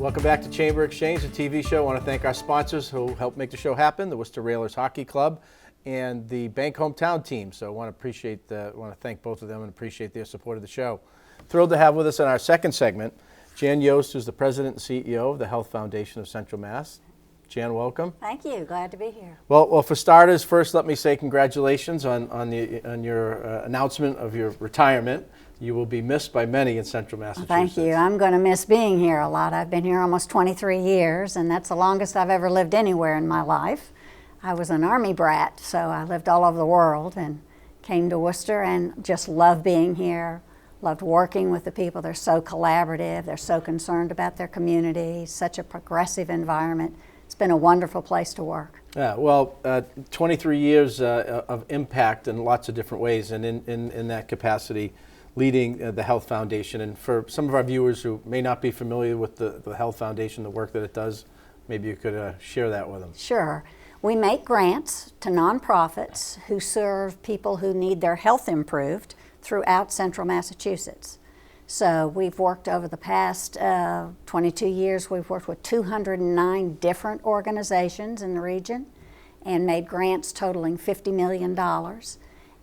Welcome back to Chamber Exchange, the TV show. I want to thank our sponsors who helped make the show happen, the Worcester Railers Hockey Club and the Bank Hometown team. So I want to thank both of them and appreciate their support of the show. Thrilled to have with us in our second segment, Jan Yost, who's the president and CEO of the Health Foundation of Central Mass. Jan, welcome. Thank you. Glad to be here. Well, for starters, first let me say congratulations on your announcement of your retirement. You will be missed by many in Central Massachusetts. Thank you. I'm going to miss being here a lot. I've been here almost 23 years, and that's the longest I've ever lived anywhere in my life. I was an Army brat, so I lived all over the world and came to Worcester and just love being here, loved working with the people. They're so collaborative. They're so concerned about their community, such a progressive environment. It's been a wonderful place to work. Yeah, well, 23 years of impact in lots of different ways, and in that capacity, leading the Health Foundation. And for some of our viewers who may not be familiar with the Health Foundation, the work that it does, maybe you could share that with them. Sure. We make grants to nonprofits who serve people who need their health improved throughout Central Massachusetts. So we've worked over the past 22 years, we've worked with 209 different organizations in the region and made grants totaling $50 million.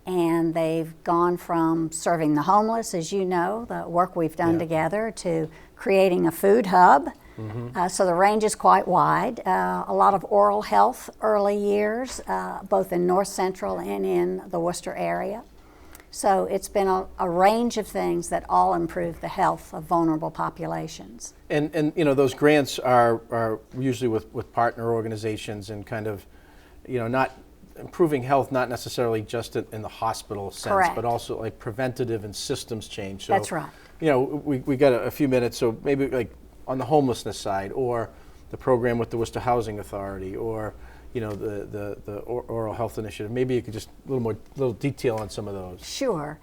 And they've gone from serving the homeless, as you know, the work we've done together, to creating a food hub. So the range is quite wide. A lot of oral health early years, both in North Central and in the Worcester area. So it's been a range of things that all improve the health of vulnerable populations. And you know, those grants are usually with partner organizations and kind of, you know, not improving health, not necessarily just in the hospital sense, Correct. but also like preventative and systems change. So, That's right. You know, we got a few minutes, so maybe like on the homelessness side, or the program with the Worcester Housing Authority, or you know, the oral health initiative. Maybe you could just a little detail on some of those. Sure.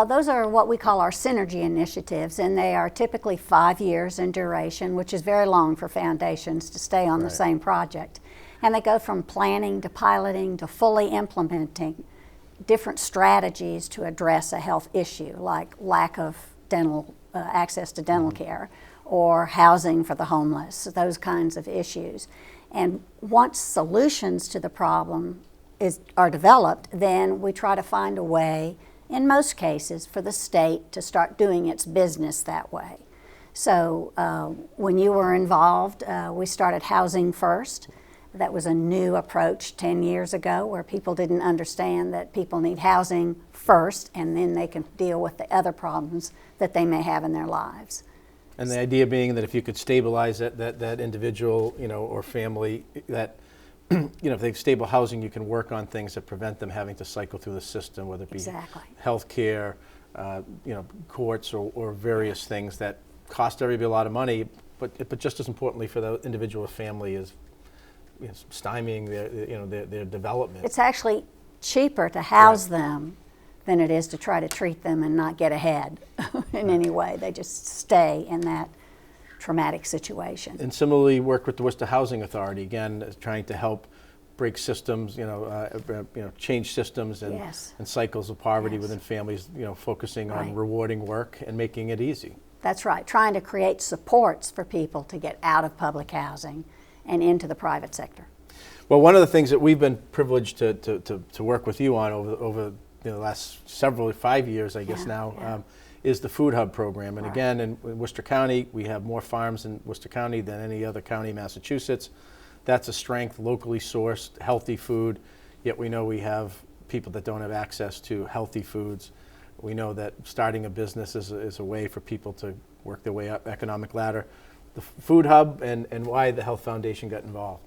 Those are what we call our synergy initiatives, and they are typically 5 years in duration, which is very long for foundations to stay on the same project. And they go from planning to piloting to fully implementing different strategies to address a health issue, like lack of dental access to dental care, or housing for the homeless, those kinds of issues. And once solutions to the problem are developed, then we try to find a way, in most cases, for the state to start doing its business that way. So when you were involved, we started Housing First. That was a new approach 10 years ago, where people didn't understand that people need housing first, and then they can deal with the other problems that they may have in their lives. And the idea being that if you could stabilize that individual, you know, or family, that you know, if they have stable housing, you can work on things that prevent them having to cycle through the system, whether it be health care, you know, courts, or various things that cost everybody a lot of money, but just as importantly for the individual family is, you know, stymieing their development. It's actually cheaper to house them than it is to try to treat them and not get ahead in any way. They just stay in that traumatic situation. And similarly, work with the Worcester Housing Authority, again, trying to help break systems, change systems and cycles of poverty within families, you know, focusing on rewarding work and making it easy. That's right, trying to create supports for people to get out of public housing and into the private sector. Well, one of the things that we've been privileged to work with you on over the last 5 years, I guess now, is the Food Hub program. And again, in Worcester County, we have more farms in Worcester County than any other county in Massachusetts. That's a strength, locally sourced, healthy food, yet we know we have people that don't have access to healthy foods. We know that starting a business is a way for people to work their way up economic ladder. The Food Hub and why the Health Foundation got involved.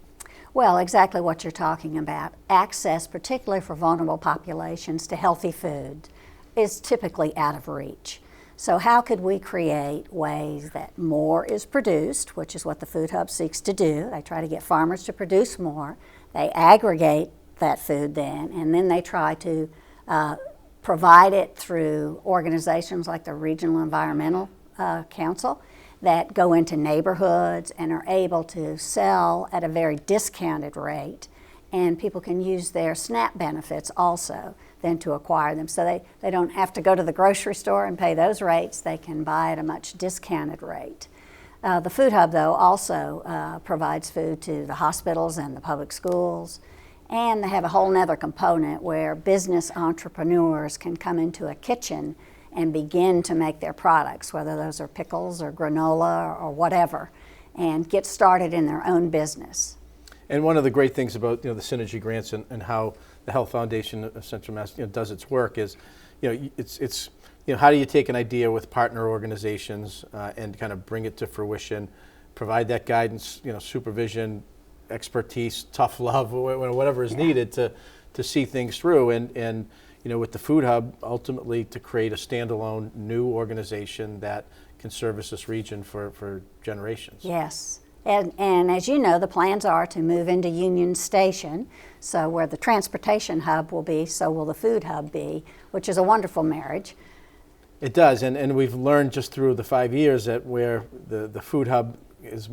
Well, exactly what you're talking about. Access, particularly for vulnerable populations, to healthy food is typically out of reach. So how could we create ways that more is produced, which is what the Food Hub seeks to do. They try to get farmers to produce more. They aggregate that food then, and then they try to provide it through organizations like the Regional Environmental Council that go into neighborhoods and are able to sell at a very discounted rate, and people can use their SNAP benefits also then to acquire them. So they don't have to go to the grocery store and pay those rates. They can buy at a much discounted rate. The Food Hub, though, also provides food to the hospitals and the public schools. And they have a whole nother component where business entrepreneurs can come into a kitchen and begin to make their products, whether those are pickles or granola or whatever, and get started in their own business. And one of the great things about the Synergy grants and how the Health Foundation of Central Mass does its work is, it's how do you take an idea with partner organizations and kind of bring it to fruition, provide that guidance, supervision, expertise, tough love, whatever is needed to see things through, and with the Food Hub, ultimately to create a standalone new organization that can service this region for generations. Yes. And as you know, the plans are to move into Union Station, so where the transportation hub will be, so will the Food Hub be, which is a wonderful marriage. It does, and we've learned just through the 5 years that where the Food Hub is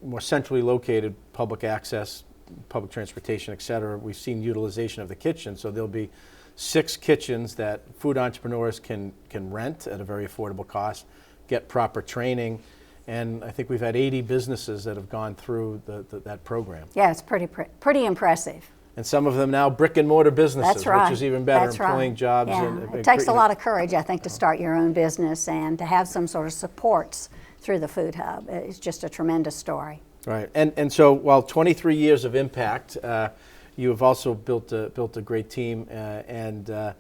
more centrally located, public access, public transportation, et cetera, we've seen utilization of the kitchen, so there'll be 6 kitchens that food entrepreneurs can rent at a very affordable cost, get proper training, and I think we've had 80 businesses that have gone through that program. Yeah, it's pretty impressive. And some of them now brick and mortar businesses, That's right. which is even better, That's employing right. jobs. Yeah. And it takes a lot of courage, I think, to start your own business and to have some sort of supports through the Food Hub. It's just a tremendous story. Right, and so while 23 years of impact, you have also built a great team and a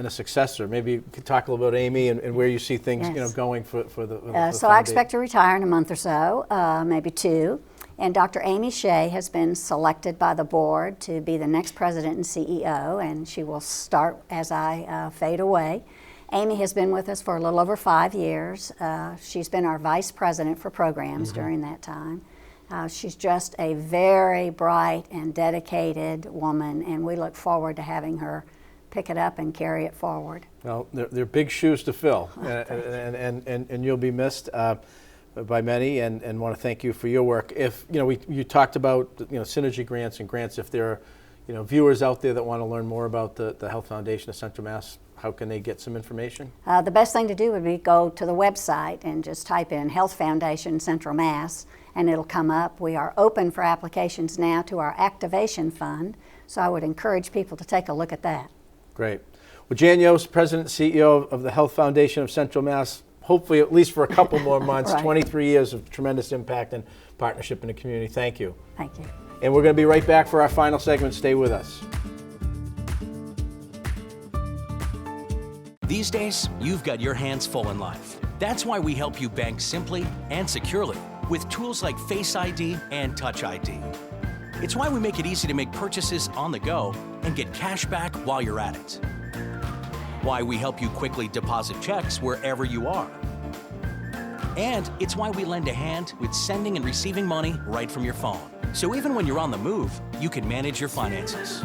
successor. Maybe you could talk a little about Amy and where you see things going for the So I expect to retire in a month or so, maybe 2. And Dr. Amy Shea has been selected by the board to be the next president and CEO, and she will start as I fade away. Amy has been with us for a little over 5 years. She's been our vice president for programs during that time. She's just a very bright and dedicated woman, and we look forward to having her pick it up and carry it forward. Well, they're big shoes to fill, and you'll be missed by many, and want to thank you for your work. If you talked about Synergy grants and grants. If there are viewers out there that want to learn more about the Health Foundation of Central Mass, how can they get some information? The best thing to do would be go to the website and just type in Health Foundation Central Mass, and it'll come up. We are open for applications now to our activation fund, so I would encourage people to take a look at that. Great. Well, Jan Yost, President and CEO of the Health Foundation of Central Mass, hopefully at least for a couple more months, Right. 23 years of tremendous impact and partnership in the community. Thank you. Thank you. And we're going to be right back for our final segment. Stay with us. These days, you've got your hands full in life. That's why we help you bank simply and securely with tools like Face ID and Touch ID. It's why we make it easy to make purchases on the go and get cash back while you're at it. Why we help you quickly deposit checks wherever you are. And it's why we lend a hand with sending and receiving money right from your phone. So even when you're on the move, you can manage your finances.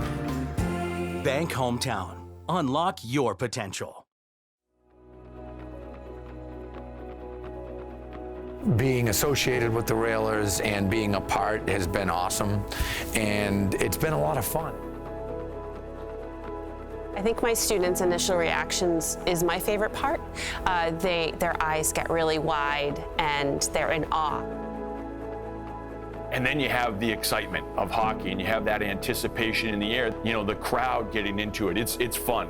Bank Hometown. Unlock your potential. Being associated with the Railers and being a part has been awesome, and it's been a lot of fun. I think my students' initial reactions is my favorite part. Their eyes get really wide and they're in awe. And then you have the excitement of hockey, and you have that anticipation in the air, the crowd getting into it. It's fun.